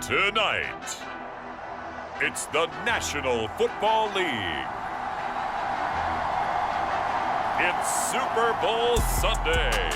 Tonight, it's the National Football League. It's Super Bowl Sunday.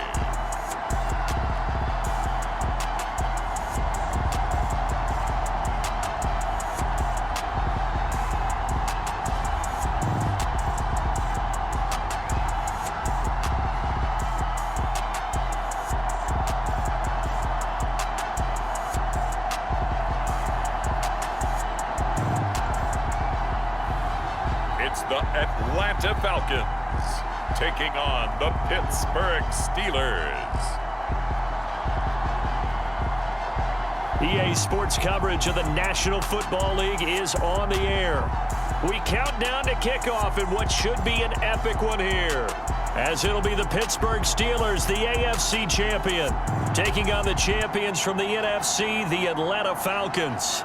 It's the Atlanta Falcons taking on the Pittsburgh Steelers. EA Sports coverage of the National Football League is on the air. We count down to kickoff in what should be an epic one here, as it'll be the Pittsburgh Steelers, the AFC champion, taking on the champions from the NFC, the Atlanta Falcons.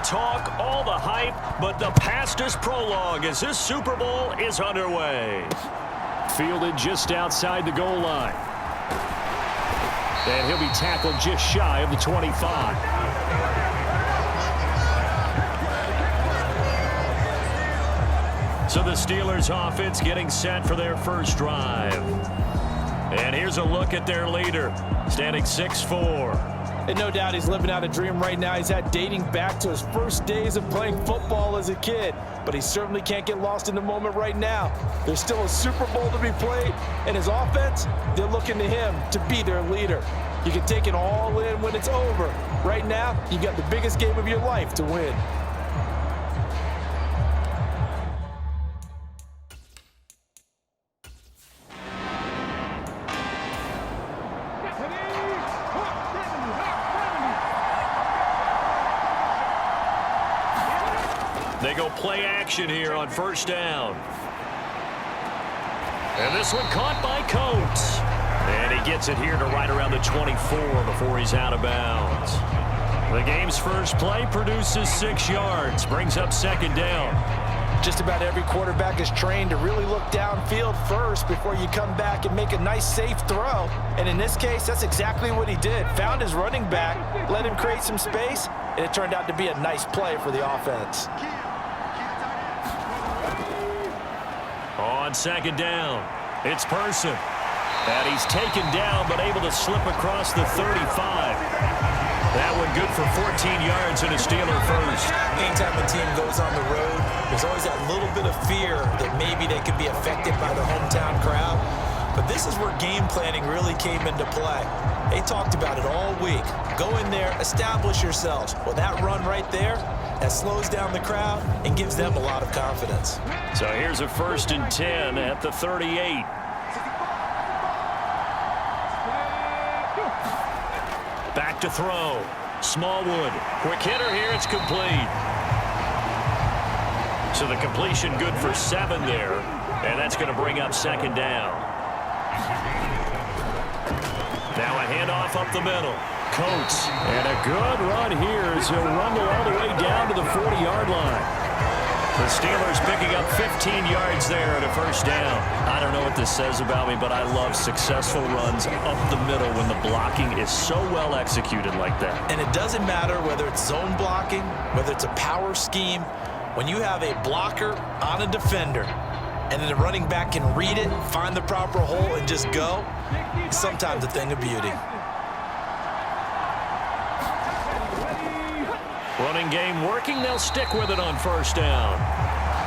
Talk, all the hype, but the past is prologue as this Super Bowl is underway. Fielded just outside the goal line. And he'll be tackled just shy of the 25. So the Steelers offense getting set for their first drive. And here's a look at their leader, standing 6'4". And no doubt he's living out a dream right now. He's dating back to his first days of playing football as a kid. But he certainly can't get lost in the moment right now. There's still a Super Bowl to be played. And his offense, they're looking to him to be their leader. You can take it all in when it's over. Right now, you got the biggest game of your life to win. They go play action here on first down. And this one caught by Coates. And he gets it here to right around the 24 before he's out of bounds. The game's first play produces 6 yards, brings up second down. Just about every quarterback is trained to really look downfield first before you come back and make a nice, safe throw. And in this case, that's exactly what he did. Found his running back, let him create some space, and it turned out to be a nice play for the offense. On second down, it's Person. And he's taken down, but able to slip across the 35. That one good for 14 yards and a Steeler first. Anytime a team goes on the road, there's always that little bit of fear that maybe they could be affected by the hometown crowd. But this is where game planning really came into play. They talked about it all week. Go in there, establish yourselves. Well, that run right there, that slows down the crowd and gives them a lot of confidence. So here's a 1st and 10 at the 38. Back to throw. Smallwood. Quick hitter here. It's complete. So the completion good for 7 there. And that's going to bring up second down. Now a handoff up the middle. Coates. And a good run here as he'll rumble all the way down to the 40-yard line. The Steelers picking up 15 yards there at a first down. I don't know what this says about me, but I love successful runs up the middle when the blocking is so well executed like that. And it doesn't matter whether it's zone blocking, whether it's a power scheme. When you have a blocker on a defender and then the running back can read it, find the proper hole, and just go, it's sometimes a thing of beauty. Running game working. They'll stick with it on first down.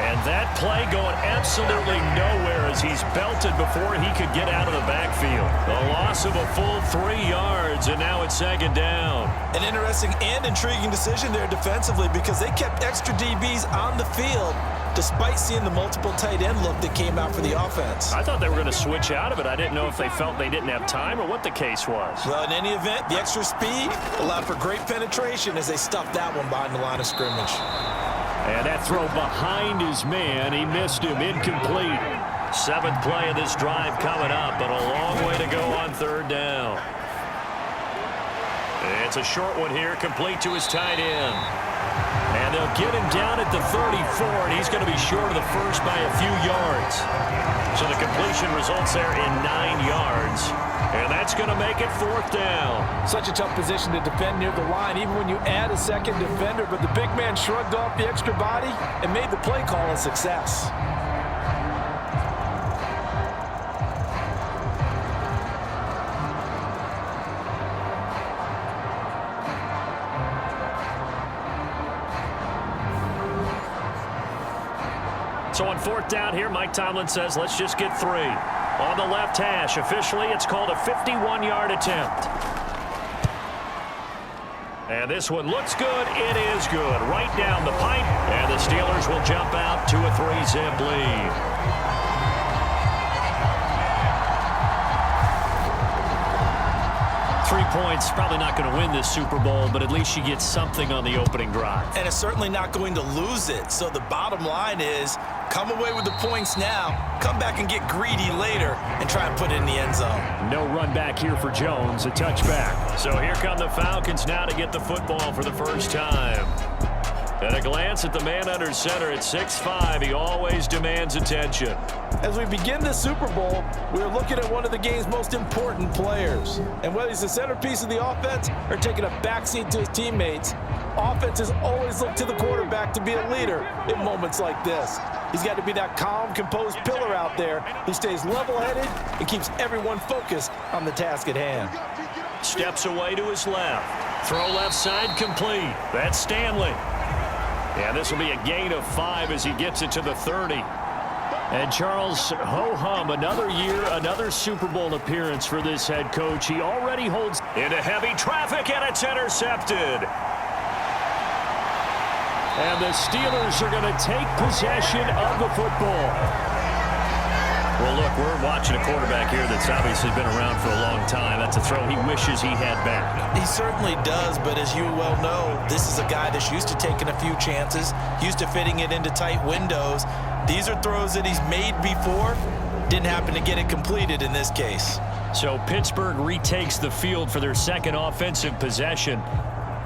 And that play going absolutely nowhere as he's belted before he could get out of the backfield. A loss of a full 3 yards, and now it's second down. An interesting and intriguing decision there defensively because they kept extra DBs on the field despite seeing the multiple tight end look that came out for the offense. I thought they were going to switch out of it. I didn't know if they felt they didn't have time or what the case was. Well, in any event, the extra speed allowed for great penetration as they stuffed that one behind the line of scrimmage. And that throw behind his man, he missed him, incomplete. 7th play of this drive coming up, but a long way to go on third down. It's a short one here, complete to his tight end. And they'll get him down at the 34, and he's going to be short of the first by a few yards. So the completion results there in 9 yards. And that's going to make it 4th down. Such a tough position to defend near the line, even when you add a second defender. But the big man shrugged off the extra body and made the play call a success. So on 4th down here, Mike Tomlin says, let's just get 3. On the left hash, officially, it's called a 51-yard attempt. And this one looks good. It is good. Right down the pipe. And the Steelers will jump out to a 3-zip lead. 3 points, probably not going to win this Super Bowl, but at least you get something on the opening drive. And it's certainly not going to lose it. So the bottom line is, come away with the points now, come back and get greedy later, and try and put it in the end zone. No run back here for Jones, a touchback. So here come the Falcons now to get the football for the first time. At a glance at the man under center at 6'5", he always demands attention. As we begin the Super Bowl, we're looking at one of the game's most important players. And whether he's the centerpiece of the offense or taking a backseat to his teammates, offenses always look to the quarterback to be a leader in moments like this. He's got to be that calm, composed pillar out there who stays level-headed and keeps everyone focused on the task at hand. Steps away to his left. Throw left side complete. That's Stanley. Yeah, this will be a gain of 5 as he gets it to the 30. And Charles, ho-hum, another year, another Super Bowl appearance for this head coach. He already holds into heavy traffic, and it's intercepted. And the Steelers are going to take possession of the football. Well, look, we're watching a quarterback here that's obviously been around for a long time. That's a throw he wishes he had back. He certainly does, but as you well know, this is a guy that's used to taking a few chances, used to fitting it into tight windows. These are throws that he's made before. Didn't happen to get it completed in this case. So Pittsburgh retakes the field for their second offensive possession.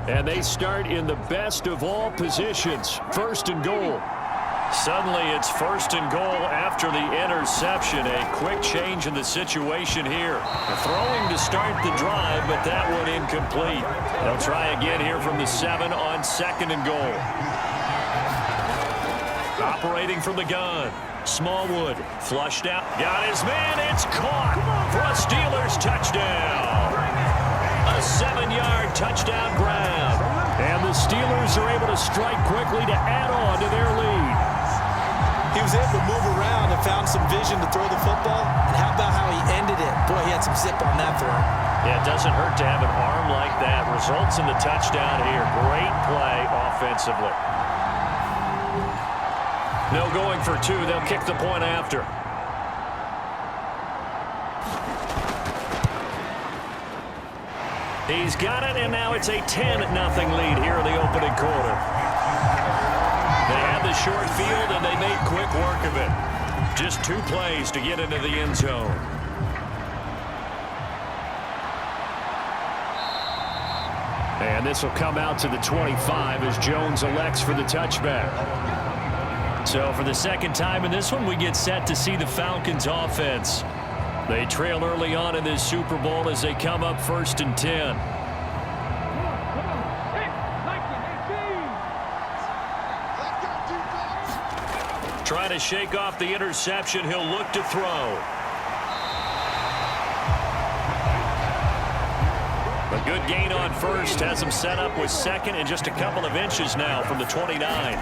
And they start in the best of all positions, 1st and goal. Suddenly it's 1st and goal after the interception. A quick change in the situation here. Throwing to start the drive, but that one incomplete. They'll try again here from the 7 on 2nd and goal. Operating from the gun. Smallwood flushed out. Got his man. It's caught for a Steelers touchdown. A 7-yard touchdown grab. And the Steelers are able to strike quickly to add on to their lead. He was able to move around and found some vision to throw the football. And how about how he ended it? Boy, he had some zip on that throw. Yeah, it doesn't hurt to have an arm like that. Results in the touchdown here. Great play offensively. No going for 2. They'll kick the point after. He's got it, and now it's a 10-0 lead here in the opening quarter. They had the short field, and they made quick work of it. Just 2 plays to get into the end zone. And this will come out to the 25 as Jones elects for the touchback. So for the second time in this one, we get set to see the Falcons offense. They trail early on in this Super Bowl as they come up 1st and 10. Trying to shake off the interception. He'll look to throw. A good gain on first has him set up with second and just a couple of inches now from the 29.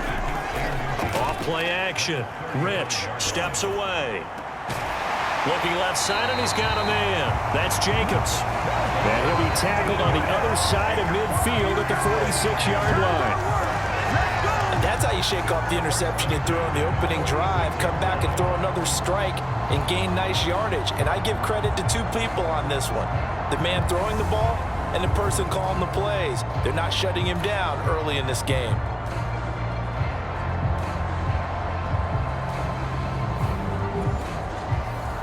Off play action. Rich steps away. Looking left side, and he's got a man. That's Jacobs. And he'll be tackled on the other side of midfield at the 46-yard line. And that's how you shake off the interception you threw on the opening drive, come back and throw another strike and gain nice yardage. And I give credit to two people on this one. The man throwing the ball and the person calling the plays. They're not shutting him down early in this game.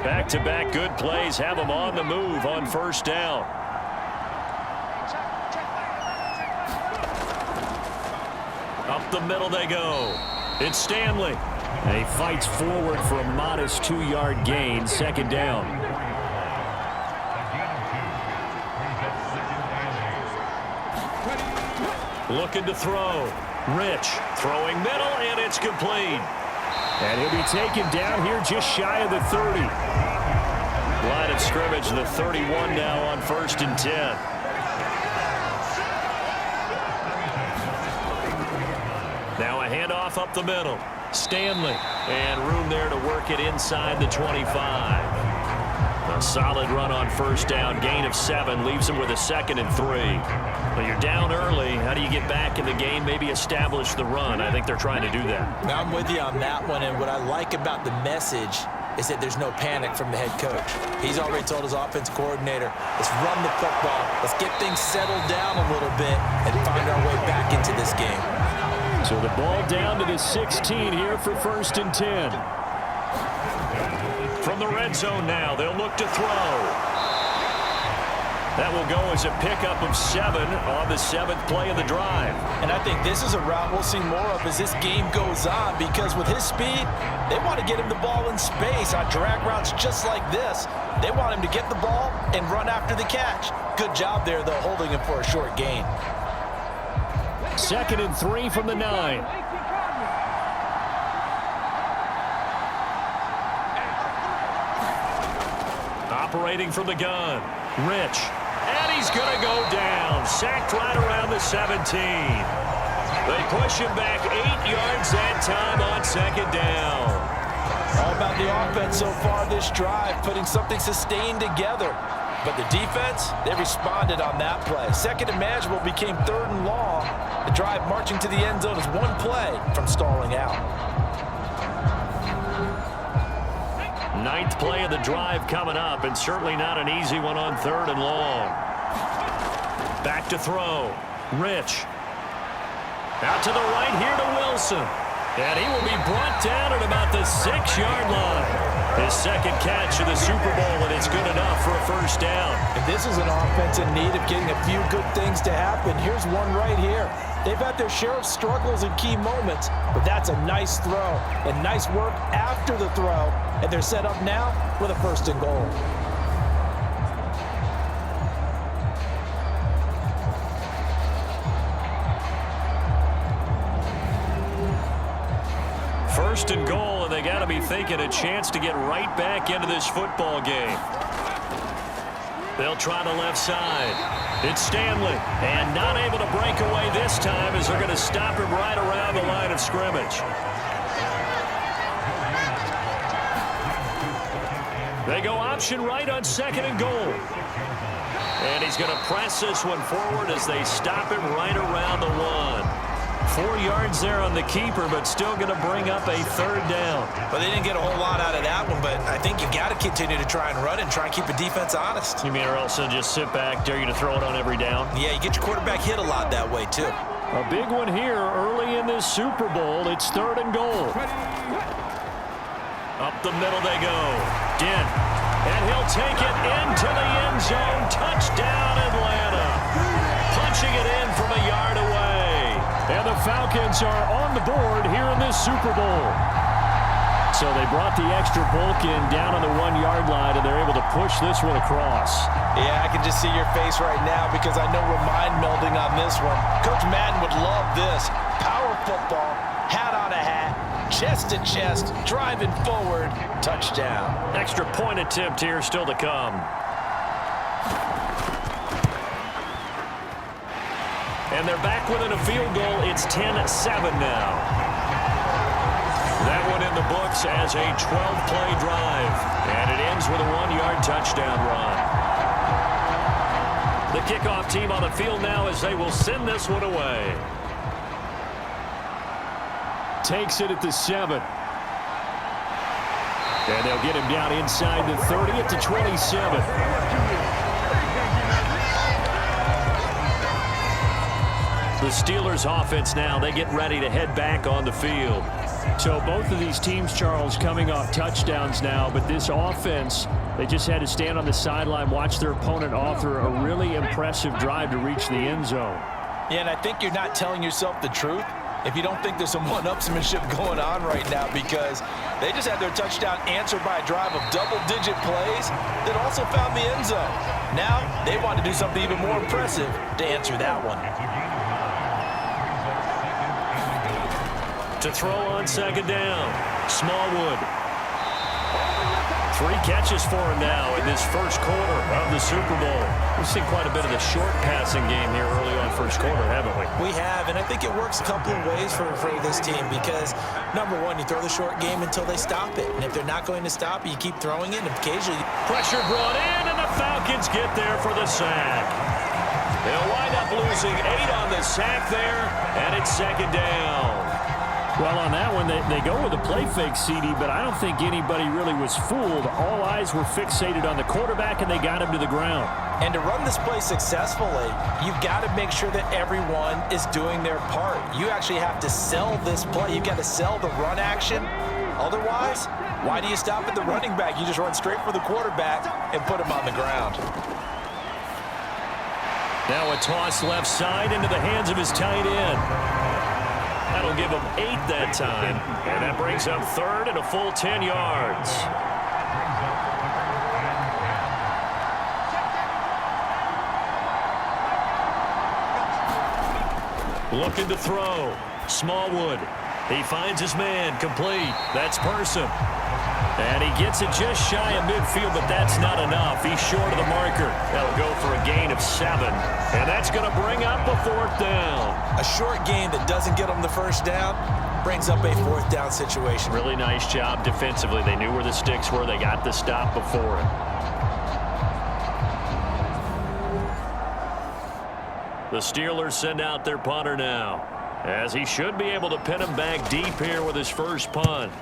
Back-to-back good plays have them on the move on 1st down. Up the middle they go. It's Stanley. And he fights forward for a modest 2-yard gain, 2nd down. Looking to throw. Rich throwing middle, and it's complete. And he'll be taken down here just shy of the 30. Line of scrimmage, the 31 now on 1st and 10. Now a handoff up the middle. Stanley. And room there to work it inside the 25. A solid run on 1st down. Gain of 7 leaves him with a 2nd and 3. Well, you're down early. How do you get back in the game? Maybe establish the run. I think they're trying to do that. Now, I'm with you on that one, and what I like about the message is that there's no panic from the head coach. He's already told his offensive coordinator, let's run the football, let's get things settled down a little bit and find our way back into this game. So the ball down to the 16 here for 1st and 10. From the red zone now, they'll look to throw. That will go as a pickup of 7 on the 7th play of the drive. And I think this is a route we'll see more of as this game goes on, because with his speed, they want to get him the ball in space on drag routes just like this. They want him to get the ball and run after the catch. Good job there, though, holding him for a short gain. 2nd and 3 from the 9. Operating from the gun. Rich. And he's going to go down. Sacked right around the 17. They push him back 8 yards that time on 2nd down. All about the offense so far this drive, putting something sustained together. But the defense, they responded on that play. 2nd and manageable became 3rd and long. The drive marching to the end zone is 1 play from stalling out. 9th play of the drive coming up, and certainly not an easy one on 3rd and long. Back to throw. Rich. Out to the right here to Wilson. And he will be brought down at about the 6-yard line. His 2nd catch of the Super Bowl, and it's good enough for a 1st down. And this is an offense in need of getting a few good things to happen. Here's one right here. They've had their share of struggles in key moments, but that's a nice throw and nice work after the throw. And they're set up now with a 1st and goal. First and goal, and they got to be thinking a chance to get right back into this football game. They'll try the left side. It's Stanley, and not able to break away this time as they're going to stop him right around the line of scrimmage. They go option right on 2nd and goal. And he's going to press this one forward as they stop him right around the 1. 4 yards there on the keeper, but still going to bring up a 3rd down. Well, they didn't get a whole lot out of that one, but I think you got to continue to try and run and try and keep the defense honest. You mean or else they'll just sit back, dare you to throw it on every down? Yeah, you get your quarterback hit a lot that way, too. A big one here early in this Super Bowl. It's 3rd and goal. Up the middle they go. Dent. And he'll take it into the end zone. Touchdown, Atlanta. Punching it in from a yard away. And the Falcons points are on the board here in this Super Bowl. So they brought the extra bulk in down on the 1-yard line, and they're able to push this one across. Yeah, I can just see your face right now because I know we're mind melding on this one. Coach Madden would love this. Power football, hat on a hat, chest to chest, driving forward, touchdown. Extra point attempt here still to come. And they're back within a field goal. It's 10-7 now. That one in the books as a 12-play drive. And it ends with a 1-yard touchdown run. The kickoff team on the field now as they will send this one away. Takes it at the 7. And they'll get him down inside the 30 at the 27. The Steelers offense now, they get ready to head back on the field. So both of these teams, Charles, coming off touchdowns now, but this offense, they just had to stand on the sideline, watch their opponent author a really impressive drive to reach the end zone. Yeah, and I think you're not telling yourself the truth if you don't think there's some one-upsmanship going on right now, because they just had their touchdown answered by a drive of double-digit plays that also found the end zone. Now they want to do something even more impressive to answer that one. To throw on second down, Smallwood. 3 catches for him now in this first quarter of the Super Bowl. We've seen quite a bit of the short passing game here early on first quarter, haven't we? We have, and I think it works a couple of ways for this team because, number one, you throw the short game until they stop it. And if they're not going to stop it, you keep throwing it, and occasionally... Pressure brought in, and the Falcons get there for the sack. They'll wind up losing 8 on the sack there, and it's second down. Well, on that one, they go with a play fake, CD, but I don't think anybody really was fooled. All eyes were fixated on the quarterback, and they got him to the ground. And to run this play successfully, you've got to make sure that everyone is doing their part. You actually have to sell this play. You've got to sell the run action. Otherwise, why do you stop at the running back? You just run straight for the quarterback and put him on the ground. Now a toss left side into the hands of his tight end. That'll give him 8 that time, and that brings up third and a full 10 yards. Looking to throw. Smallwood. He finds his man. Complete. That's Person. And he gets it just shy of midfield, but that's not enough. He's short of the marker. That'll go for a gain of 7. And that's going to bring up a 4th down. A short gain that doesn't get them the first down brings up a 4th down situation. Really nice job defensively. They knew where the sticks were. They got the stop before it. The Steelers send out their punter now, as he should be able to pin him back deep here with his first punt.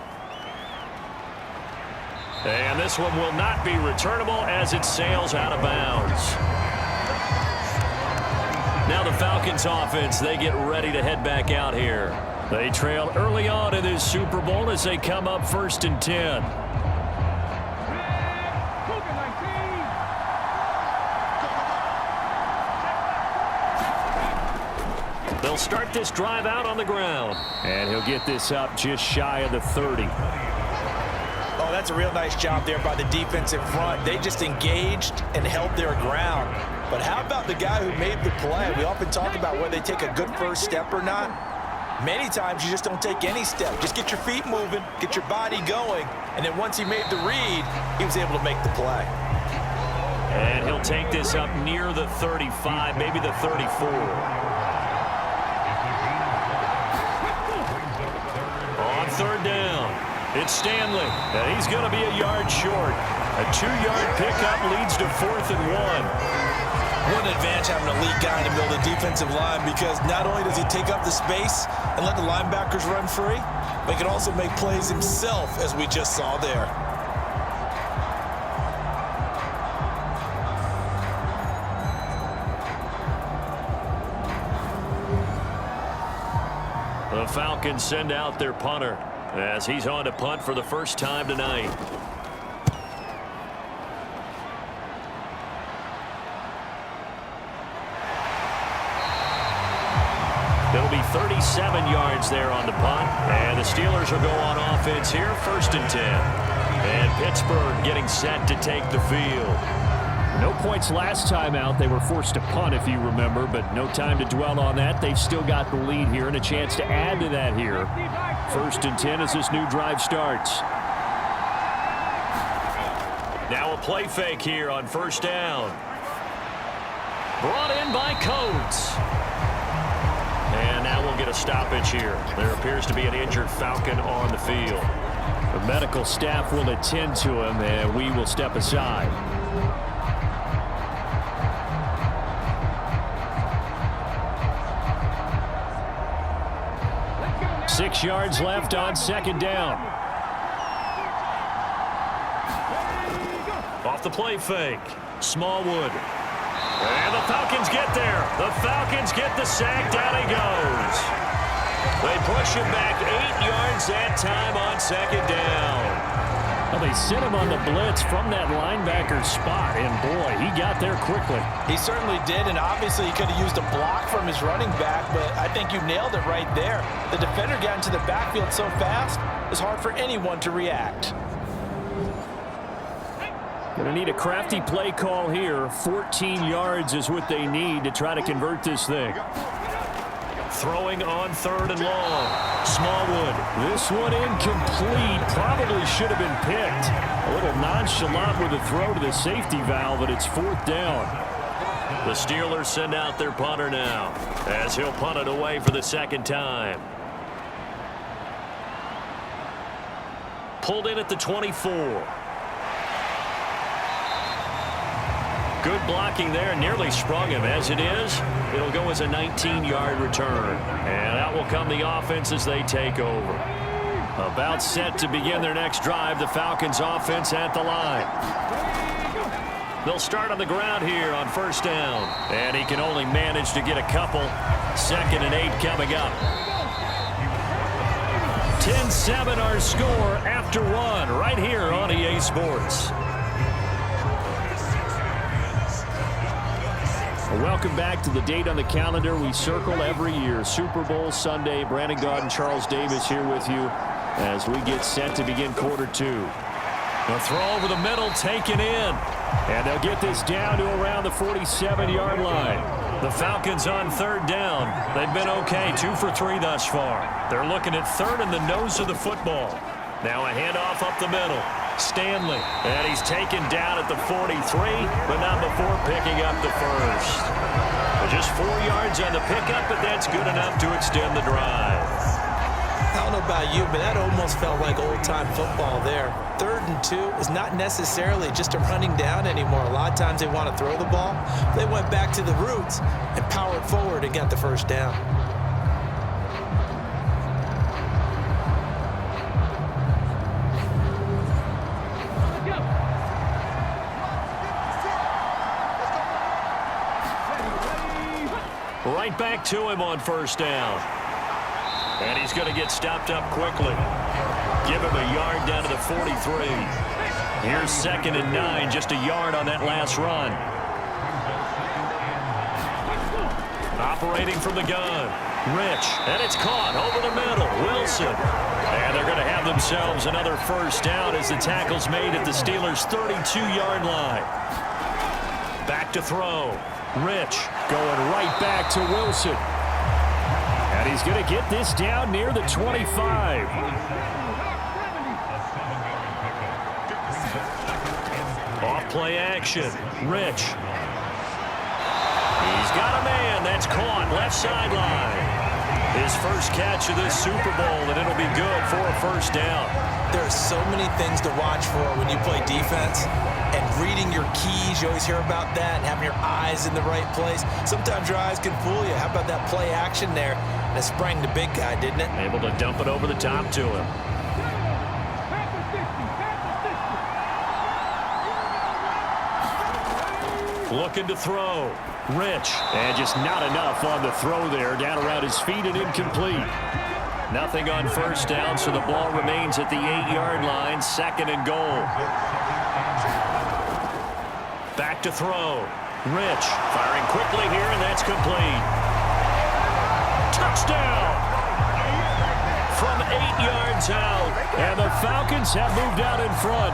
And this one will not be returnable as it sails out of bounds. Now the Falcons offense, they get ready to head back out here. They trail early on in this Super Bowl as they come up 1st and 10. They'll start this drive out on the ground. And he'll get this up just shy of the 30. Oh, that's a real nice job there by the defensive front. They just engaged and held their ground. But how about the guy who made the play? We often talk about whether they take a good first step or not. Many times you just don't take any step. Just get your feet moving, get your body going, and then once he made the read, he was able to make the play. And he'll take this up near the 35, maybe the 34. On 3rd down, it's Stanley, and he's going to be a yard short. A 2-yard pickup leads to 4th and 1. What an advantage having a lead guy in the middle of the defensive line, because not only does he take up the space and let the linebackers run free, but he can also make plays himself, as we just saw there. The Falcons send out their punter as he's on to punt for the first time tonight. It'll be 37 yards there on the punt. And the Steelers will go on offense here, 1st and 10. And Pittsburgh getting set to take the field. No points last time out. They were forced to punt, if you remember, but no time to dwell on that. They've still got the lead here and a chance to add to that here. 1st and 10 as this new drive starts. Now a play fake here on 1st down. Brought in by Coates. And now we'll get a stoppage here. There appears to be an injured Falcon on the field. The medical staff will attend to him, and we will step aside. Six yards left on 2nd down. Off the play fake. Smallwood. And the Falcons get there. The Falcons get the sack. Down he goes. They push him back 8 yards that time on 2nd down. Well, they sent him on the blitz from that linebacker spot, and boy, he got there quickly. He certainly did, and obviously he could have used a block from his running back, but I think you nailed it right there. The defender got into the backfield so fast, it's hard for anyone to react. Going to need a crafty play call here. 14 yards is what they need to try to convert this thing. Throwing on 3rd and long. Smallwood. This one incomplete. Probably should have been picked. A little nonchalant with a throw to the safety valve, but it's 4th down. The Steelers send out their punter now as he'll punt it away for the 2nd time. Pulled in at the 24. Good blocking there, nearly sprung him. As it is, it'll go as a 19-yard return. And out will come the offense as they take over. About set to begin their next drive, the Falcons offense at the line. They'll start on the ground here on 1st down. And he can only manage to get a couple. 2nd and 8 coming up. 10-7 our score after 1 right here on EA Sports. Welcome back to the date on the calendar we circle every year. Super Bowl Sunday. Brandon Gaud and Charles Davis here with you as we get set to begin quarter 2. A throw over the middle, taken in. And they'll get this down to around the 47-yard line. The Falcons on 3rd down. They've been okay, 2 for 3 thus far. They're looking at 3rd and the nose of the football. Now a handoff up the middle. Stanley, and he's taken down at the 43, but not before picking up the 1st. Just 4 yards on the pickup, but that's good enough to extend the drive. I don't know about you, but that almost felt like old-time football there. 3rd and 2 is not necessarily just a running down anymore. A lot of times they want to throw the ball. They went back to the roots and powered forward and got the 1st down. Right back to him on 1st down. And he's going to get stopped up quickly. Give him a yard down to the 43. Here's 2nd and 9, just a yard on that last run. Operating from the gun. Rich, and it's caught over the middle. Wilson. And they're going to have themselves another 1st down as the tackle's made at the Steelers' 32-yard line. Back to throw. Rich going right back to Wilson. And he's going to get this down near the 25. Off play action. Rich. He's got a man. That's caught left sideline. His first catch of this Super Bowl, and it'll be good for a 1st down. There are so many things to watch for when you play defense. And reading your keys, you always hear about that, and having your eyes in the right place. Sometimes your eyes can fool you. How about that play action there? That sprang the big guy, didn't it? Able to dump it over the top to him. Looking to throw. Rich. And just not enough on the throw there. Down around his feet and incomplete. Nothing on 1st down, so the ball remains at the 8-yard line. 2nd and goal. Back to throw. Rich firing quickly here, and that's complete. touchdown from 8 yards out. And the Falcons have moved out in front.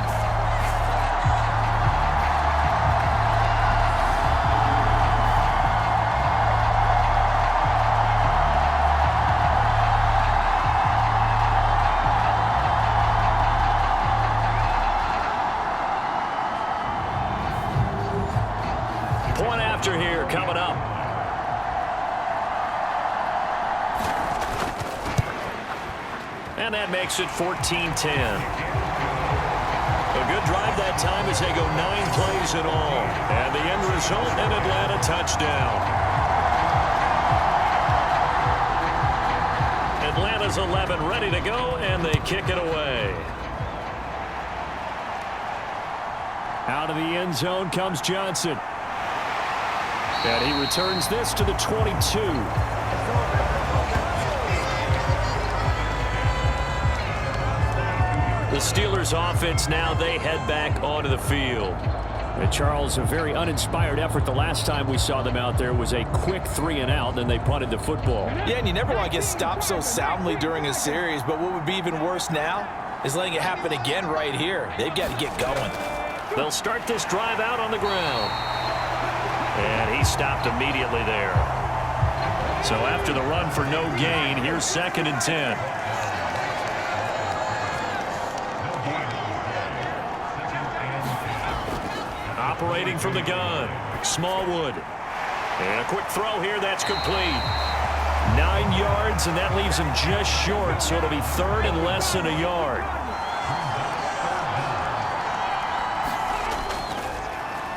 Point after here coming up. And that makes it 14-10. A good drive that time as they go 9 plays in all. And the end result, an Atlanta touchdown. Atlanta's 11 ready to go, and they kick it away. Out of the end zone comes Johnson. And he returns this to the 22. The Steelers offense now, they head back onto the field. And Charles, a very uninspired effort. The last time we saw them out there was a quick 3-and-out, then they punted the football. Yeah, and you never want to get stopped so soundly during a series, but what would be even worse now is letting it happen again right here. They've got to get going. They'll start this drive out on the ground. And he stopped immediately there. So after the run for no gain, here's 2nd and 10. Operating from the gun, Smallwood. And a quick throw here, that's complete. 9 yards, and that leaves him just short, so it'll be 3rd and less than a yard.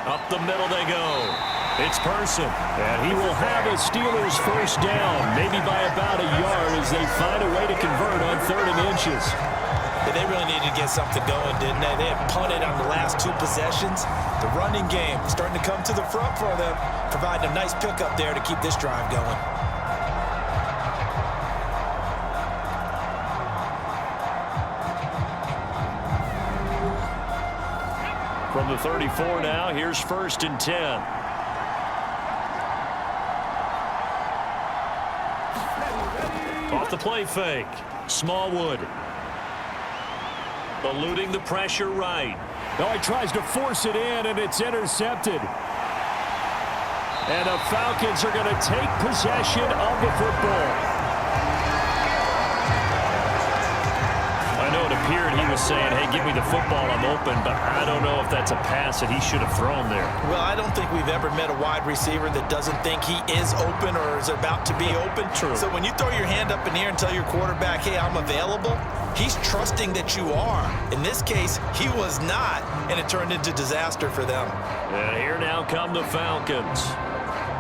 Up the middle they go. It's Person, and he will have a Steelers first down, maybe by about a yard as they find a way to convert on 3rd and inches. They really needed to get something going, didn't they? They had punted on the last 2 possessions. The running game starting to come to the front for them, providing a nice pickup there to keep this drive going. From the 34 now, here's 1st and 10. Off the play fake, Smallwood. Eluding the pressure right. Oh, he tries to force it in, and it's intercepted. And the Falcons are going to take possession of the football. I know it appeared he was saying, hey, give me the football, I'm open, but I don't know if that's a pass that he should have thrown there. Well, I don't think we've ever met a wide receiver that doesn't think he is open or is about to be open. True. So when you throw your hand up in the air and tell your quarterback, hey, I'm available, he's trusting that you are. In this case, he was not, and it turned into disaster for them. And here now come the Falcons.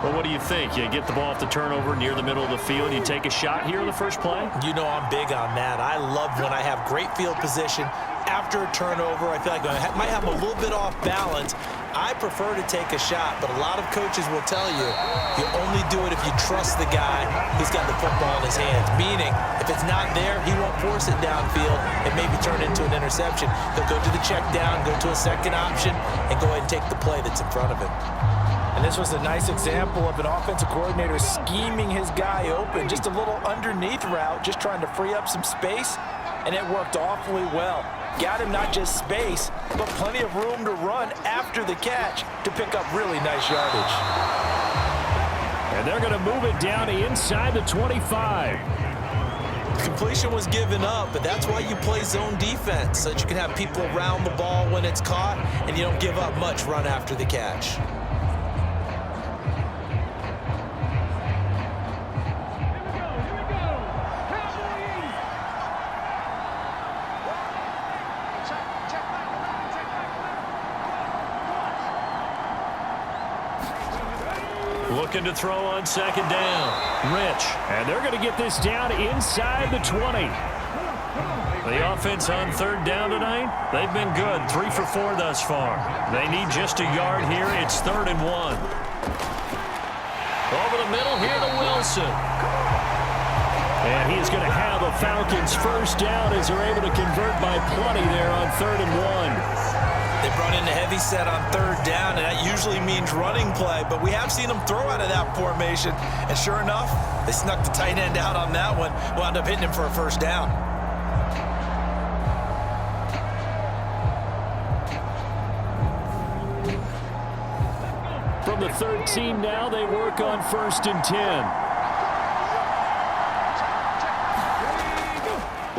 Well, what do you think? You get the ball off the turnover near the middle of the field. You take a shot here in the first play? You know I'm big on that. I love when I have great field position. After a turnover, I feel like I might have a little bit off balance. I prefer to take a shot, but a lot of coaches will tell you, you only do it if you trust the guy who's got the football in his hands. Meaning, if it's not there, he won't force it downfield and maybe turn into an interception. He'll go to the check down, go to a second option, and go ahead and take the play that's in front of him. And this was a nice example of an offensive coordinator scheming his guy open. Just a little underneath route, just trying to free up some space, and it worked awfully well. Got him not just space, but plenty of room to run after the catch to pick up really nice yardage. And they're going to move it down inside the 25. Completion was given up, but that's why you play zone defense, so that you can have people around the ball when it's caught, and you don't give up much run after the catch. Looking to throw on 2nd down. Rich. And they're going to get this down inside the 20. The offense on 3rd down tonight, they've been good. 3 for 4 thus far. They need just a yard here. It's 3rd and 1. Over the middle here to Wilson. And he is going to have a Falcons first down as they're able to convert by plenty there on 3rd and 1. They brought in a heavy set on third down, and that usually means running play, but we have seen them throw out of that formation, and sure enough, they snuck the tight end out on that one, wound up hitting him for a first down. From the 13 now, they work on 1st and 10.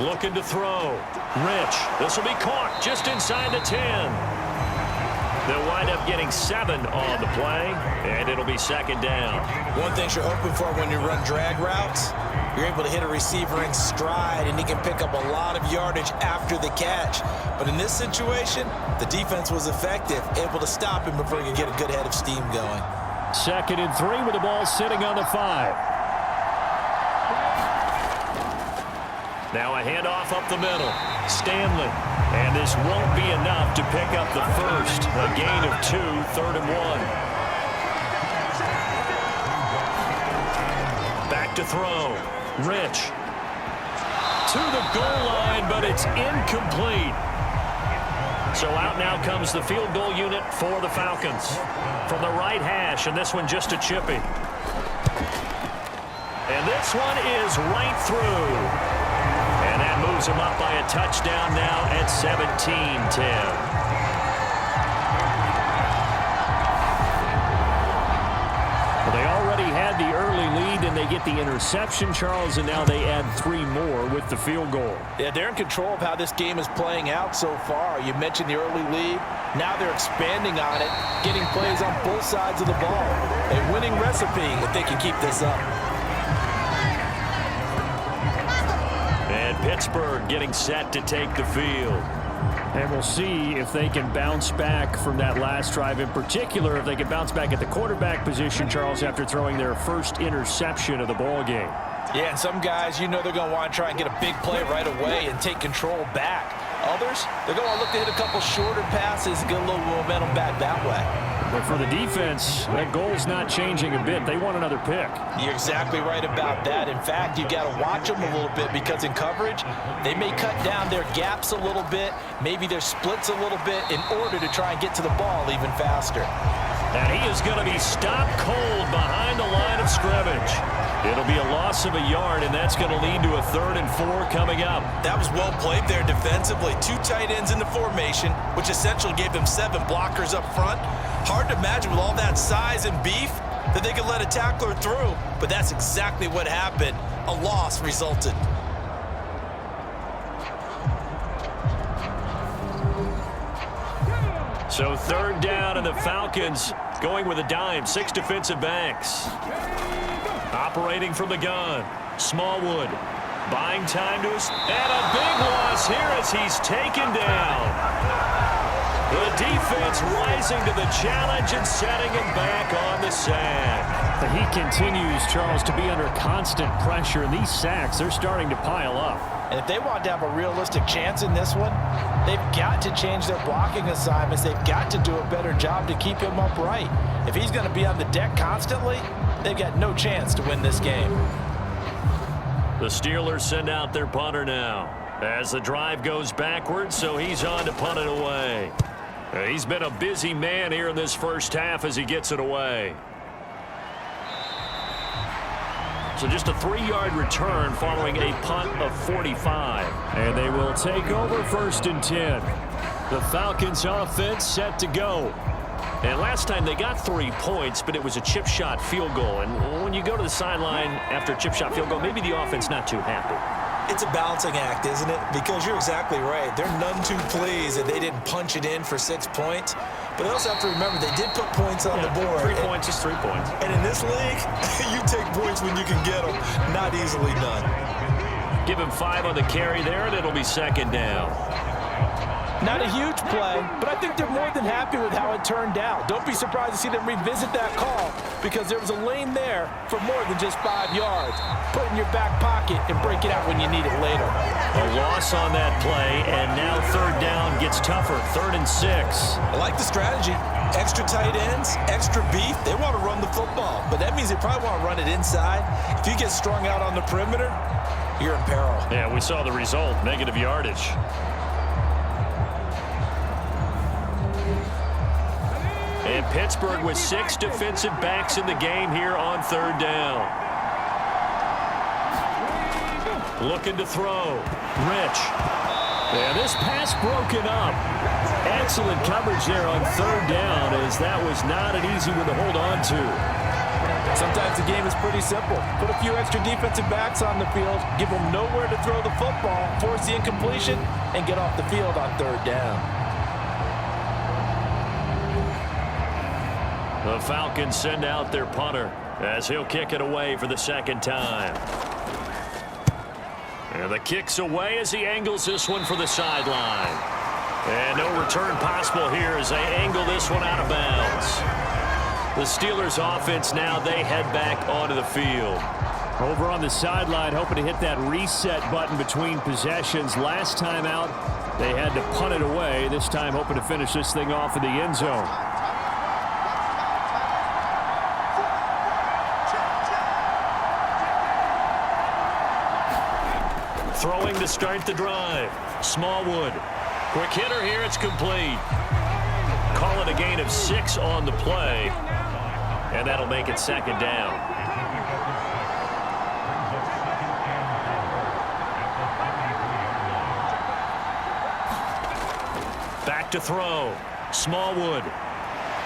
Looking to throw. Rich. This will be caught just inside the 10. They'll wind up getting 7 on the play, and it'll be 2nd down. One thing you're hoping for when you run drag routes, you're able to hit a receiver in stride, and he can pick up a lot of yardage after the catch. But in this situation, the defense was effective, able to stop him before he could get a good head of steam going. 2nd and 3 with the ball sitting on the 5. Now a handoff up the middle. Stanley. And this won't be enough to pick up the first. A gain of 2, 3rd and 1. Back to throw. Rich. To the goal line, but it's incomplete. So out now comes the field goal unit for the Falcons. From the right hash, and this one just a chippy. And this one is right through. And that moves him up by a touchdown now at 17-10. Well, they already had the early lead, and they get the interception, Charles, and now they add 3 more with the field goal. Yeah, they're in control of how this game is playing out so far. You mentioned the early lead. Now they're expanding on it, getting plays on both sides of the ball. A winning recipe if they can keep this up. Pittsburgh getting set to take the field. And we'll see if they can bounce back from that last drive, in particular if they can bounce back at the quarterback position, Charles, after throwing their first interception of the ball game. Yeah, and some guys, you know they're going to want to try and get a big play right away and take control back. Others, they're going to look to hit a couple shorter passes and get a little momentum back that way. But for the defense, that goal's not changing a bit. They want another pick. You're exactly right about that. In fact, you've got to watch them a little bit because in coverage, they may cut down their gaps a little bit, maybe their splits a little bit in order to try and get to the ball even faster. And he is going to be stopped cold behind the line of scrimmage. It'll be a loss of a yard, and that's going to lead to a 3rd and 4 coming up. That was well played there defensively. 2 tight ends in the formation, which essentially gave them 7 blockers up front. Hard to imagine with all that size and beef that they could let a tackler through, but that's exactly what happened. A loss resulted. So 3rd down, and the Falcons going with a dime. 6 defensive backs. Operating from the gun. Smallwood buying time to us. And a big loss here as he's taken down. The defense rising to the challenge and setting him back on the sack. He continues, Charles, to be under constant pressure. And these sacks, they're starting to pile up. And if they want to have a realistic chance in this one, they've got to change their blocking assignments. They've got to do a better job to keep him upright. If he's going to be on the deck constantly, they've got no chance to win this game. The Steelers send out their punter now as the drive goes backwards, so he's on to punt it away. He's been a busy man here in this first half as he gets it away. So just a 3-yard return following a punt of 45. And they will take over 1st and 10. The Falcons offense set to go. And last time they got 3 points, but it was a chip shot field goal. And when you go to the sideline after a chip shot field goal, maybe the offense not too happy. It's a balancing act, isn't it? Because you're exactly right. They're none too pleased that they didn't punch it in for 6 points. But they also have to remember they did put points on the board. 3 points is 3 points. And in this league, you take points when you can get them. Not easily done. Give him 5 on the carry there, and it'll be 2nd down. Not a huge play, but I think they're more than happy with how it turned out. Don't be surprised to see them revisit that call because there was a lane there for more than just 5 yards. Put it in your back pocket and break it out when you need it later. A loss on that play, and now 3rd down gets tougher. 3rd and 6. I like the strategy. Extra tight ends, extra beef. They want to run the football, but that means they probably want to run it inside. If you get strung out on the perimeter, you're in peril. Yeah, we saw the result, negative yardage. And Pittsburgh with 6 defensive backs in the game here on 3rd down. Looking to throw. Rich. And this pass broken up. Excellent coverage there on 3rd down, as that was not an easy one to hold on to. Sometimes the game is pretty simple. Put a few extra defensive backs on the field, give them nowhere to throw the football, force the incompletion, and get off the field on 3rd down. The Falcons send out their punter as he'll kick it away for the 2nd time. And the kick's away as he angles this one for the sideline. And no return possible here as they angle this one out of bounds. The Steelers offense now, they head back onto the field. Over on the sideline, hoping to hit that reset button between possessions. Last time out, they had to punt it away. This time hoping to finish this thing off in the end zone. Throwing to start the drive. Smallwood. Quick hitter here, it's complete. Call it a gain of 6 on the play. And that'll make it 2nd down. Back to throw. Smallwood.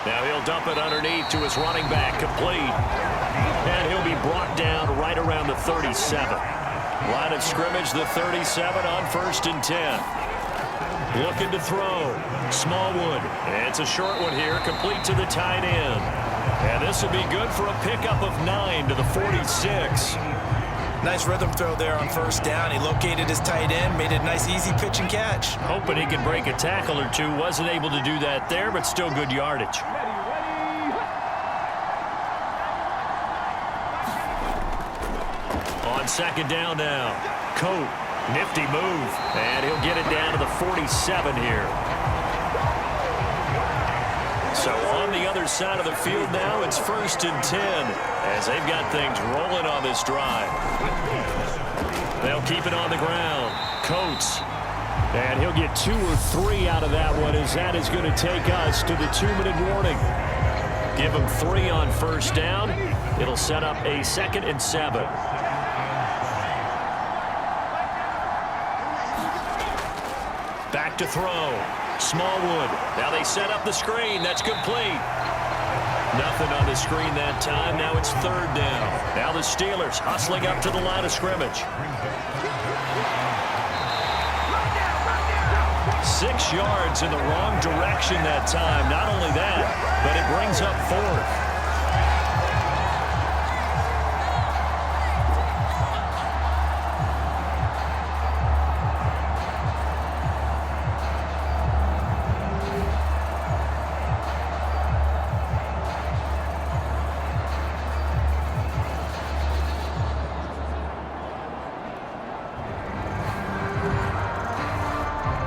Now he'll dump it underneath to his running back, complete. And he'll be brought down right around the 37. Line of scrimmage, the 37 on 1st and 10. Looking to throw. Smallwood. And it's a short one here, complete to the tight end. And this will be good for a pickup of 9 to the 46. Nice rhythm throw there on 1st down. He located his tight end, made it a nice easy pitch and catch. Hoping he can break a tackle or two. Wasn't able to do that there, but still good yardage. On 2nd down now. Coat. Nifty move. And he'll get it down to the 47 here. So on the other side of the field now, it's 1st and 10 as they've got things rolling on this drive. They'll keep it on the ground. Coates. And he'll get 2 or 3 out of that one, as that is going to take us to the 2-minute warning. Give him 3 on 1st down. It'll set up a 2nd and 7. Back to throw. Smallwood. Now they set up the screen. That's complete. Nothing on the screen that time. Now it's 3rd down. Now the Steelers hustling up to the line of scrimmage. 6 yards in the wrong direction that time. Not only that, but it brings up 4th.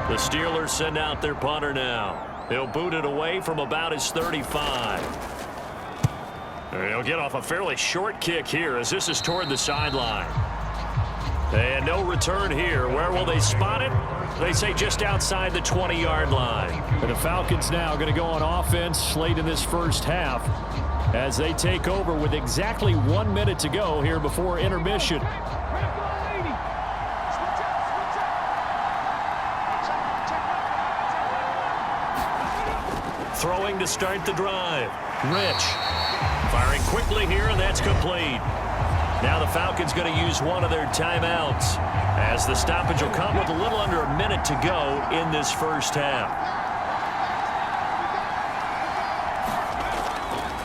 The Steelers send out their punter now. He'll boot it away from about his 35. He'll get off a fairly short kick here as this is toward the sideline. And no return here. Where will they spot it? They say just outside the 20-yard line. And the Falcons now going to go on offense late in this 1st half as they take over with exactly 1 minute to go here before intermission. Throwing to start the drive. Rich. Firing quickly here, and that's complete. Now the Falcons going to use one of their timeouts as the stoppage will come with a little under a minute to go in this 1st half.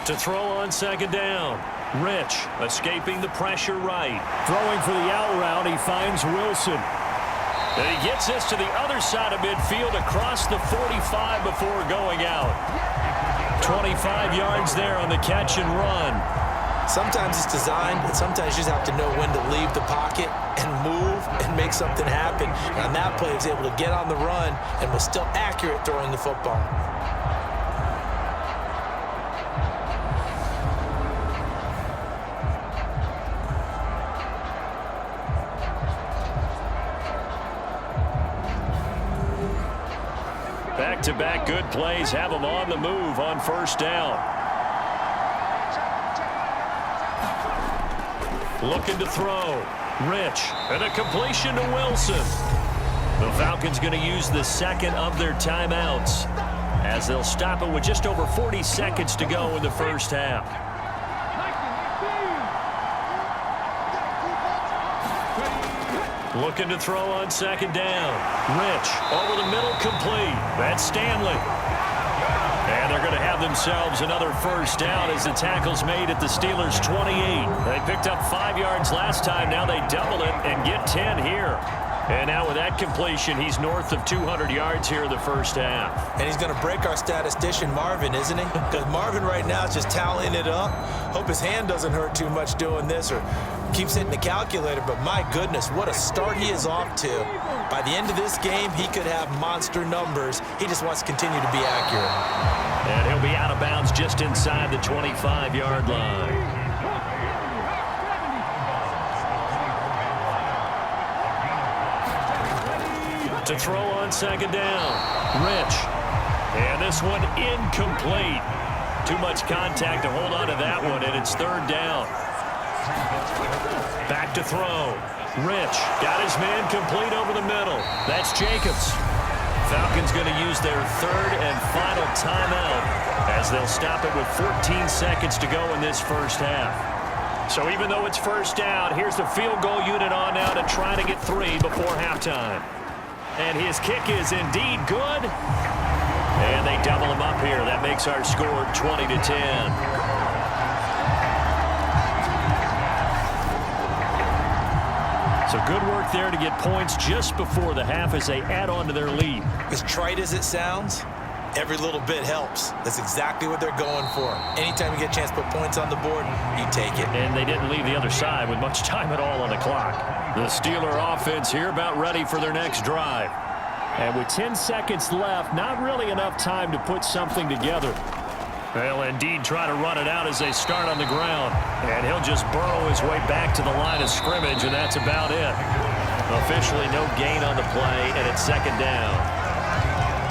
To throw on 2nd down. Rich escaping the pressure right. Throwing for the out route, he finds Wilson. And he gets this to the other side of midfield across the 45 before going out. 25 yards there on the catch and run. Sometimes it's designed, and sometimes you just have to know when to leave the pocket and move and make something happen. And on that play, he was able to get on the run and was still accurate throwing the football. back-to-back good plays have them on the move on first down. Looking to throw. Rich. And a completion to Wilson. The Falcons going to use the second of their timeouts as they'll stop it with just over 40 seconds to go in the first half. Looking to throw on second down. Rich over the middle, complete. That's Stanley. And they're going to have themselves another first down as the tackle's made at the Steelers' 28. They picked up 5 yards last time. Now they double it and get 10 here. And now with that completion, he's north of 200 yards here in the first half. And he's going to break our statistician Marvin, isn't he? Because Marvin right now is just tallying it up. Hope his hand doesn't hurt too much doing this or keeps hitting the calculator. But my goodness, what a start he is off to. By the end of this game, he could have monster numbers. He just wants to continue to be accurate. And he'll be out of bounds just inside the 25-yard line. To throw on second down. Rich. And this one incomplete. Too much contact to hold on to that one, and it's third down. Back to throw. Rich got his man complete over the middle. That's Jacobs. Falcons going to use their third and final timeout as they'll stop it with 14 seconds to go in this first half. So even though it's first down, here's the field goal unit on now to try to get 3 before halftime. And his kick is indeed good. And they double him up here. That makes our score 20-10. So good work there to get points just before the half as they add on to their lead. As trite as it sounds, every little bit helps. That's exactly what they're going for. Anytime you get a chance to put points on the board, you take it. And they didn't leave the other side with much time at all on the clock. The Steeler offense here about ready for their next drive. And with 10 seconds left, not really enough time to put something together. They'll indeed try to run it out as they start on the ground. And he'll just burrow his way back to the line of scrimmage, and that's about it. Officially no gain on the play, and it's second down.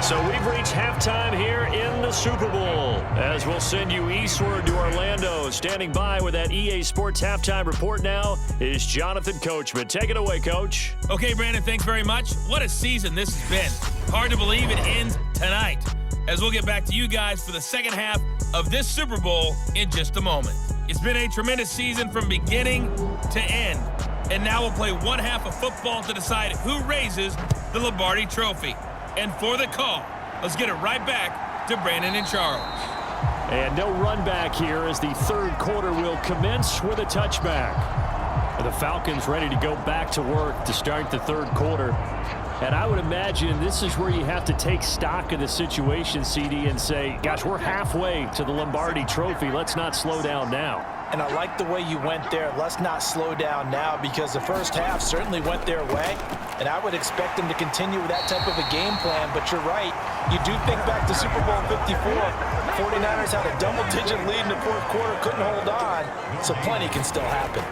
So we've reached halftime here in the Super Bowl as we'll send you eastward to Orlando. Standing by with that EA Sports halftime report now is Jonathan Coachman. Take it away, Coach. Okay, Brandon, thanks very much. What a season this has been. Hard to believe it ends tonight as we'll get back to you guys for the second half of this Super Bowl in just a moment. It's been a tremendous season from beginning to end. And now we'll play one half of football to decide who raises the Lombardi Trophy. And for the call, let's get it right back to Brandon and Charles. And no run back here as the third quarter will commence with a touchback. The Falcons ready to go back to work to start the third quarter. And I would imagine this is where you have to take stock of the situation, CD, and say, gosh, we're halfway to the Lombardi Trophy. Let's not slow down now. And I like the way you went there. Let's not slow down now because the first half certainly went their way. And I would expect them to continue with that type of a game plan. But you're right. You do think back to Super Bowl 54. 49ers had a double-digit lead in the fourth quarter, couldn't hold on. So plenty can still happen.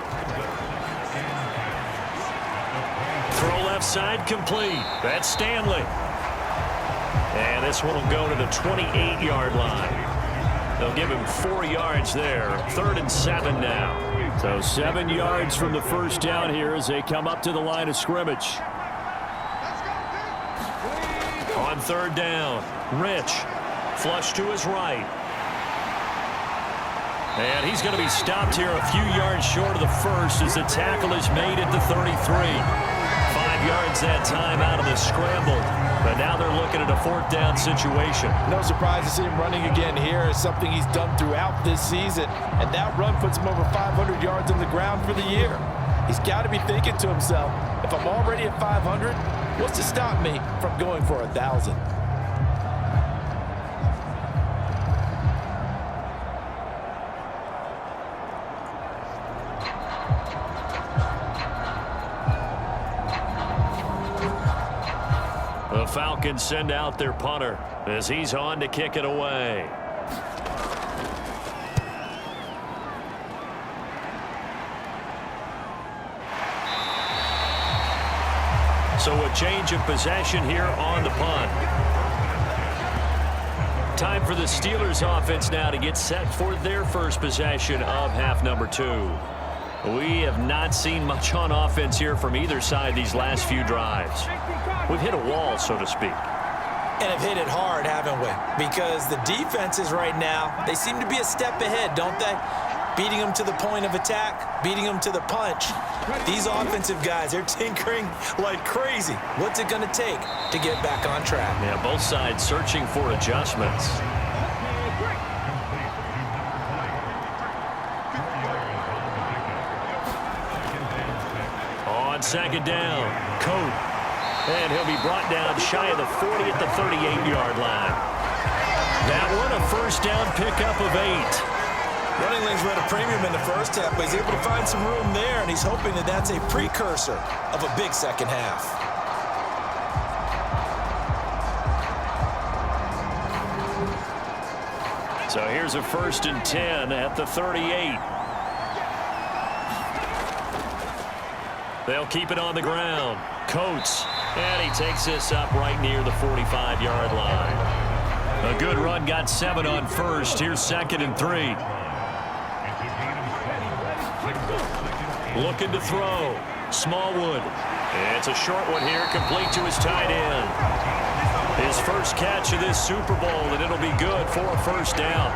Throw left side complete. That's Stanley. And this one will go to the 28-yard line. They'll give him 4 yards there. 3rd and 7 now. So 7 yards from the first down here as they come up to the line of scrimmage. On 3rd down, Rich. Flush to his right. And he's going to be stopped here a few yards short of the first as the tackle is made at the 33. 5 yards that time out of the scramble. But now they're looking at a 4th down situation. No surprise to see him running again here. It's something he's done throughout this season. And that run puts him over 500 yards on the ground for the year. He's got to be thinking to himself, if I'm already at 500, what's to stop me from going for 1,000? The Falcons send out their punter as he's on to kick it away. So a change of possession here on the punt. Time for the Steelers offense now to get set for their first possession of half number 2. We have not seen much on offense here from either side these last few drives. We've hit a wall, so to speak. And have hit it hard, haven't we? Because the defenses right now, they seem to be a step ahead, don't they? Beating them to the point of attack, beating them to the punch. These offensive guys, they're tinkering like crazy. What's it going to take to get back on track? Yeah, both sides searching for adjustments. On second down, Coat. And he'll be brought down shy of the 40 at the 38-yard line. That one, a first down pickup of 8. Running lanes were at a premium in the first half, but he's able to find some room there, and he's hoping that that's a precursor of a big second half. So here's a 1st and 10 at the 38. They'll keep it on the ground. Coates, and he takes this up right near the 45-yard line. A good run, got 7 on first. Here's 2nd and 3. Looking to throw. Smallwood. It's a short one here, complete to his tight end. His first catch of this Super Bowl, and it'll be good for a first down.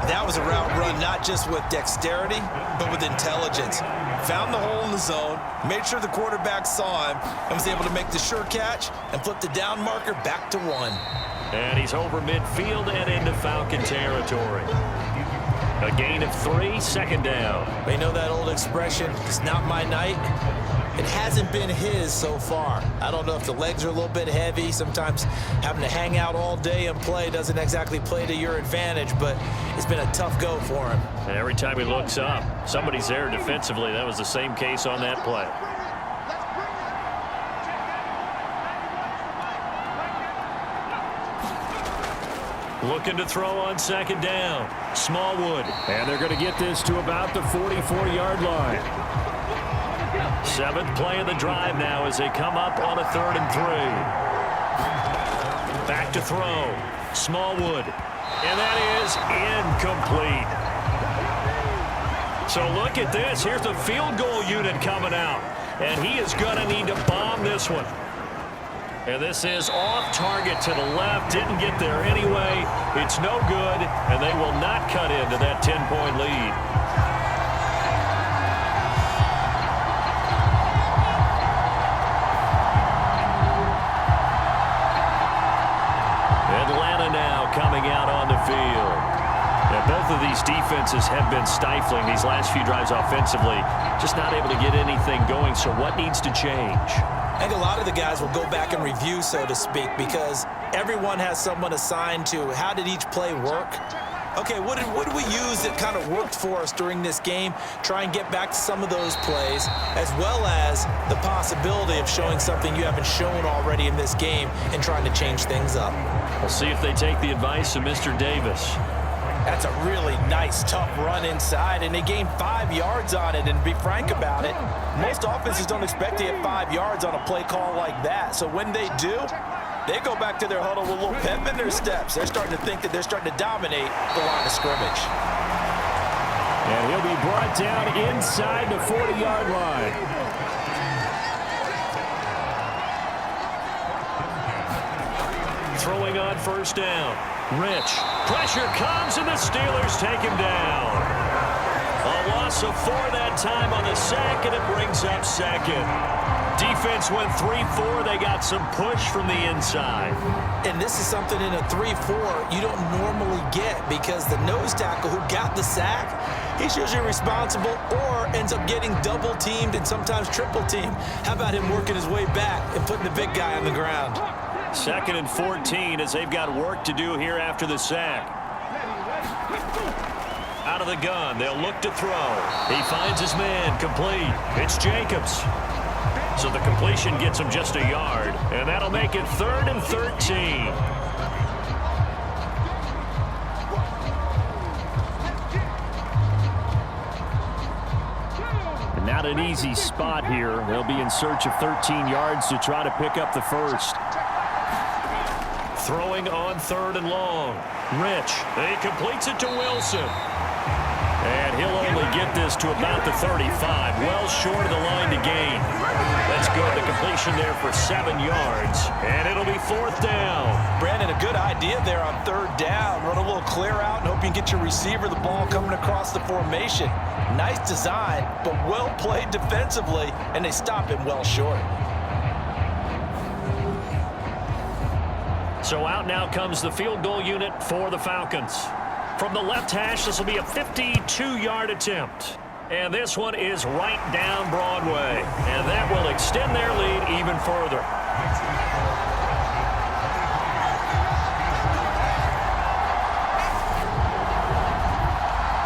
That was a route run not just with dexterity, but with intelligence. Found the hole in the zone, made sure the quarterback saw him, and was able to make the sure catch and flip the down marker back to 1. And he's over midfield and into Falcon territory. A gain of 3, 2nd down. They know that old expression, it's not my night. It hasn't been his so far. I don't know if the legs are a little bit heavy. Sometimes having to hang out all day and play doesn't exactly play to your advantage, but it's been a tough go for him. And every time he looks up, somebody's there defensively. That was the same case on that play. Looking to throw on 2nd down. Smallwood. And they're going to get this to about the 44-yard line. 7th play of the drive now as they come up on a 3rd and 3. Back to throw. Smallwood. And that is incomplete. So look at this. Here's the field goal unit coming out. And he is going to need to bomb this one. And this is off target to the left. Didn't get there anyway. It's no good, and they will not cut into that 10-point lead. Atlanta now coming out on the field. Now, both of these defenses have been stifling these last few drives offensively. Just not able to get anything going, so what needs to change? I think a lot of the guys will go back and review, so to speak, because everyone has someone assigned to how did each play work. Okay, what did we use that kind of worked for us during this game? Try and get back to some of those plays, as well as the possibility of showing something you haven't shown already in this game and trying to change things up. We'll see if they take the advice of Mr. Davis. That's a really nice, tough run inside, and they gained 5 yards on it. And to be frank about it, most offenses don't expect to get 5 yards on a play call like that. So when they do, they go back to their huddle with a little pep in their steps. They're starting to think that they're starting to dominate the line of scrimmage. And he'll be brought down inside the 40-yard line. Throwing on 1st down. Rich. Pressure comes, and the Steelers take him down. A loss of 4 that time on the sack, and it brings up 2nd. Defense went 3-4. They got some push from the inside. And this is something in a 3-4 you don't normally get, because the nose tackle who got the sack, he's usually responsible or ends up getting double-teamed and sometimes triple-teamed. How about him working his way back and putting the big guy on the ground? 2nd and 14 as they've got work to do here after the sack. Out of the gun, they'll look to throw. He finds his man, complete. It's Jacobs. So the completion gets him just a yard, and that'll make it 3rd and 13. And not an easy spot here. They'll be in search of 13 yards to try to pick up the first. Throwing on 3rd and long. Rich. He completes it to Wilson. And he'll only get this to about the 35. Well short of the line to gain. That's good. The completion there for 7 yards. And it'll be 4th down. Brandon, a good idea there on 3rd down. Run a little clear out and hope you can get your receiver the ball coming across the formation. Nice design, but well played defensively, and they stop him well short. So out now comes the field goal unit for the Falcons. From the left hash, this will be a 52-yard attempt. And this one is right down Broadway. And that will extend their lead even further.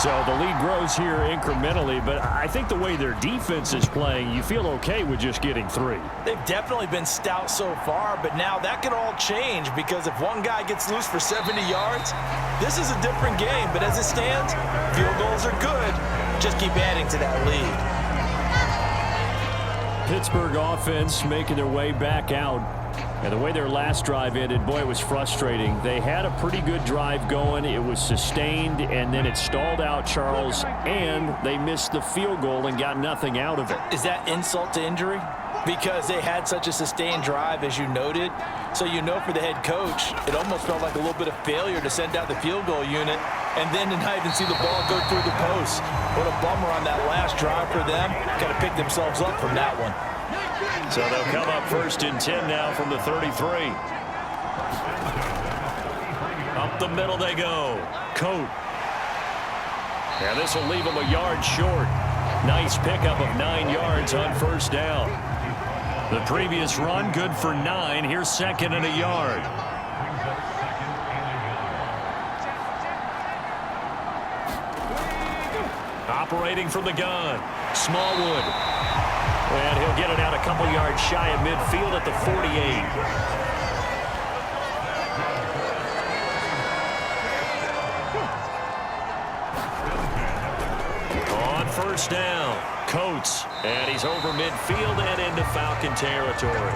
So the lead grows here incrementally, but I think the way their defense is playing, you feel okay with just getting 3. They've definitely been stout so far, but now that could all change because if one guy gets loose for 70 yards, this is a different game. But as it stands, field goals are good. Just keep adding to that lead. Pittsburgh offense making their way back out. And the way their last drive ended, boy, it was frustrating. They had a pretty good drive going. It was sustained, and then it stalled out, Charles, and they missed the field goal and got nothing out of it. Is that insult to injury? Because they had such a sustained drive, as you noted. So you know for the head coach, it almost felt like a little bit of failure to send out the field goal unit and then to not even see the ball go through the post. What a bummer on that last drive for them. Got to pick themselves up from that one. So they'll come up 1st and 10 now from the 33. Up the middle they go. Coat. And this will leave them a yard short. Nice pickup of 9 yards on 1st down. The previous run good for 9. Here's 2nd and a yard. Operating from the gun. Smallwood. And he'll get it out a couple yards shy of midfield at the 48. On 1st down, Coates. And he's over midfield and into Falcon territory.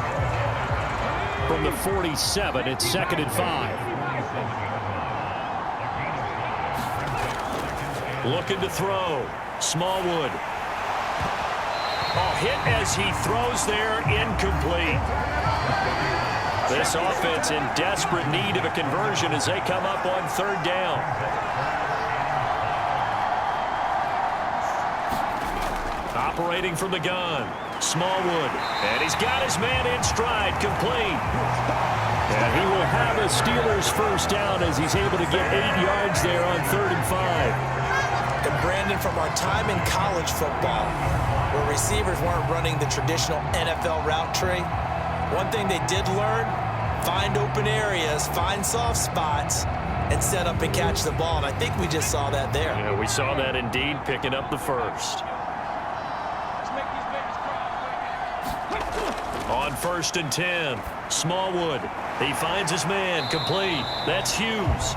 From the 47, it's 2nd and 5. Looking to throw. Smallwood. Hit as he throws there, incomplete. This offense in desperate need of a conversion as they come up on 3rd down. Operating from the gun, Smallwood. And he's got his man in stride, complete. And he will have a Steelers 1st down as he's able to get 8 yards there on 3rd and 5. And Brandon, from our time in college football, where receivers weren't running the traditional NFL route tree, one thing they did learn, find open areas, find soft spots, and set up and catch the ball. And I think we just saw that there. Yeah, we saw that indeed, picking up the 1st. On 1st and 10, Smallwood. He finds his man, complete. That's Hughes.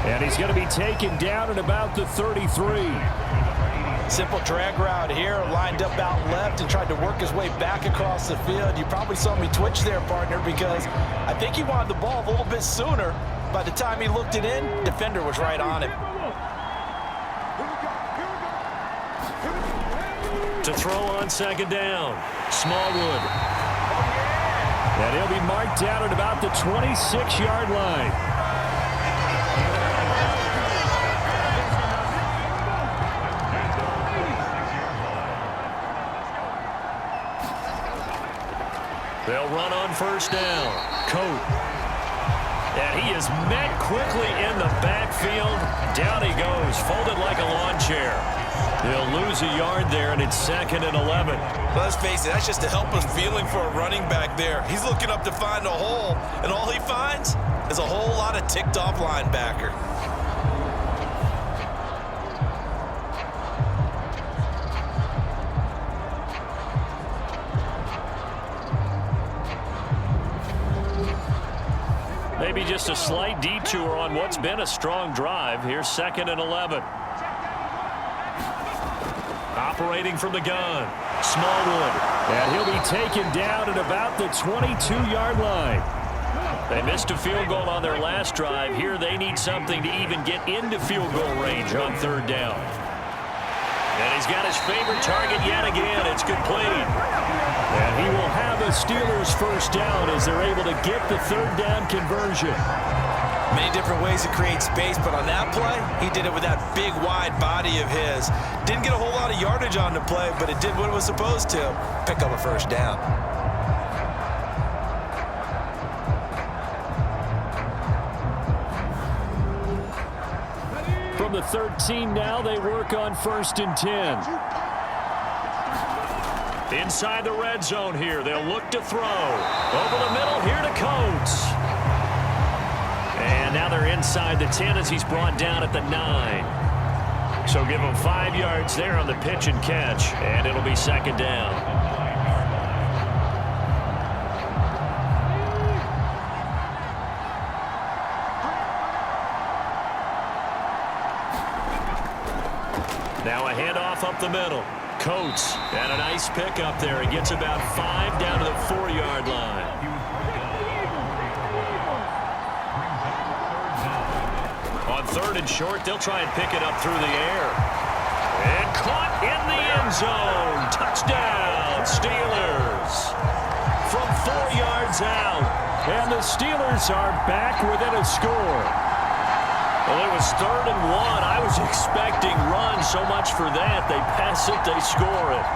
And he's going to be taken down at about the 33. Simple drag route here, lined up out left and tried to work his way back across the field. You probably saw me twitch there, partner, because I think he wanted the ball a little bit sooner. By the time he looked it in, defender was right on him. To throw on 2nd down, Smallwood. And he'll be marked down at about the 26-yard line. They'll run on 1st down. Coat. And he is met quickly in the backfield. Down he goes, folded like a lawn chair. He'll lose a yard there, and it's 2nd and 11. Let's face it, that's just a helpless feeling for a running back there. He's looking up to find a hole, and all he finds is a whole lot of ticked-off linebacker. Maybe just a slight detour on what's been a strong drive. Here's 2nd and 11. Operating from the gun, Smallwood. And he'll be taken down at about the 22-yard line. They missed a field goal on their last drive. Here they need something to even get into field goal range on third down. And he's got his favorite target yet again. It's complete. And he will have a Steelers first down as they're able to get the third down conversion. Many different ways to create space, but on that play, he did it with that big, wide body of his. Didn't get a whole lot of yardage on the play, but it did what it was supposed to. Pick up a first down. From the 13 now, they work on 1st and 10. Inside the red zone here, they'll look to throw. Over the middle here to Coates. And now they're inside the 10 as he's brought down at the 9. So give him 5 yards there on the pitch and catch, and it'll be second down. Now a handoff up the middle. Coates, and a nice pick up there. He gets about 5 down to the 4-yard line. On 3rd and short, they'll try and pick it up through the air. And caught in the end zone. Touchdown, Steelers. From 4 yards out. And the Steelers are back within a score. Well, it was 3rd and 1. I was expecting run, so much for that. They pass it, they score it.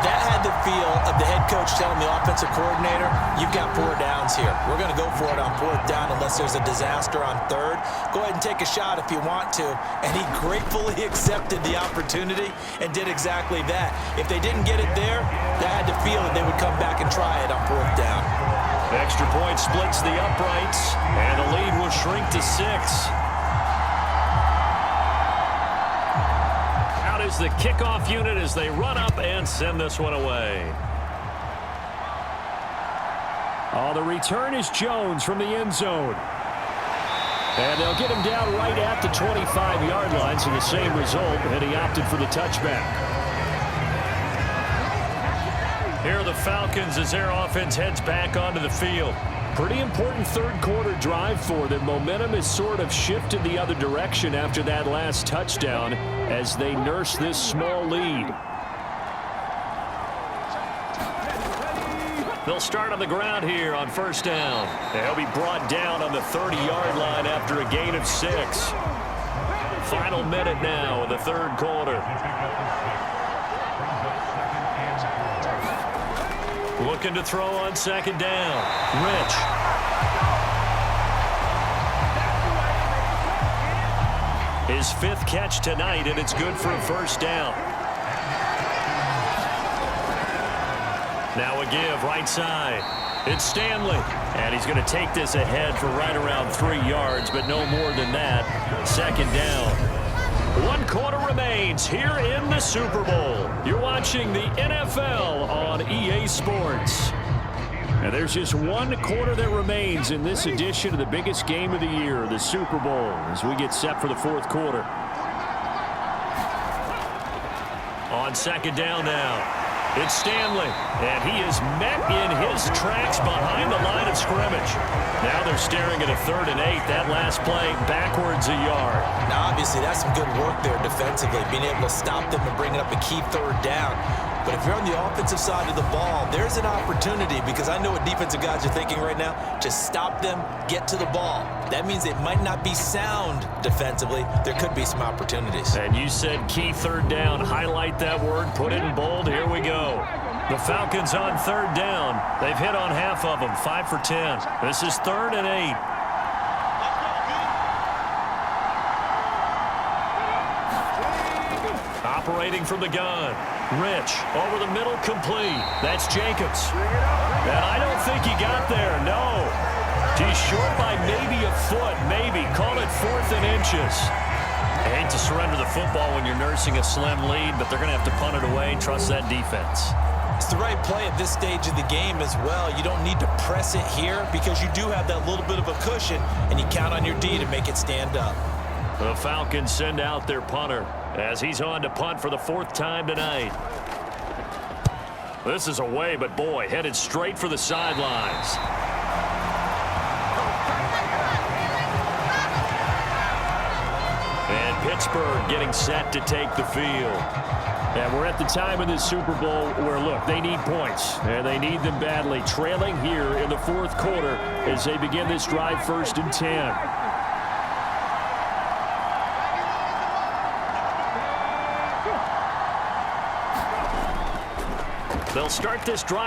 That had the feel of the head coach telling the offensive coordinator, you've got 4 downs here. We're going to go for it on 4th down unless there's a disaster on 3rd. Go ahead and take a shot if you want to. And he gratefully accepted the opportunity and did exactly that. If they didn't get it there, that had the feel that they would come back and try it on 4th down. Extra point splits the uprights, and the lead will shrink to 6. Is the kickoff unit as they run up and send this one away. Oh, the return is Jones from the end zone. And they'll get him down right at the 25-yard line, so the same result, and he opted for the touchback. Here are the Falcons as their offense heads back onto the field. Pretty important 3rd quarter drive for them. Momentum has sort of shifted the other direction after that last touchdown as they nurse this small lead. They'll start on the ground here on 1st down. They'll be brought down on the 30-yard line after a gain of 6. Final minute now in the 3rd quarter. Looking to throw on 2nd down. Rich. His 5th catch tonight, and it's good for a 1st down. Now a give right side. It's Stanley. And he's going to take this ahead for right around 3 yards, but no more than that. 2nd down. 1 quarter remains here in the Super Bowl. You're watching the NFL on EA Sports. And there's just 1 quarter that remains in this edition of the biggest game of the year, the Super Bowl, as we get set for the 4th quarter. On 2nd down now, it's Stanley, and he is met in his tracks behind the line of scrimmage. Now they're staring at a 3rd and 8. That last play backwards a yard. Now, obviously, that's some good work there defensively, being able to stop them and bringing up a key 3rd down. But if you're on the offensive side of the ball, there's an opportunity, because I know what defensive guys are thinking right now. Just stop them, get to the ball. That means it might not be sound defensively. There could be some opportunities. And you said key 3rd down. Highlight that word, put it in bold. Here we go. The Falcons on 3rd down. They've hit on half of them, 5 for 10. This is 3rd and 8. Operating from the gun. Rich, over the middle, complete. That's Jacobs. And I don't think he got there, no. He's short by maybe a foot, maybe. Call it 4th and inches. I hate to surrender the football when you're nursing a slim lead, but they're going to have to punt it away and trust that defense. It's the right play at this stage of the game as well. You don't need to press it here because you do have that little bit of a cushion, and you count on your D to make it stand up. The Falcons send out their punter as he's on to punt for the 4th time tonight. This is away, but boy, headed straight for the sidelines. Pittsburgh getting set to take the field. And we're at the time in this Super Bowl where, look, they need points, and they need them badly. Trailing here in the fourth quarter as they begin this drive, 1st and 10. They'll start this drive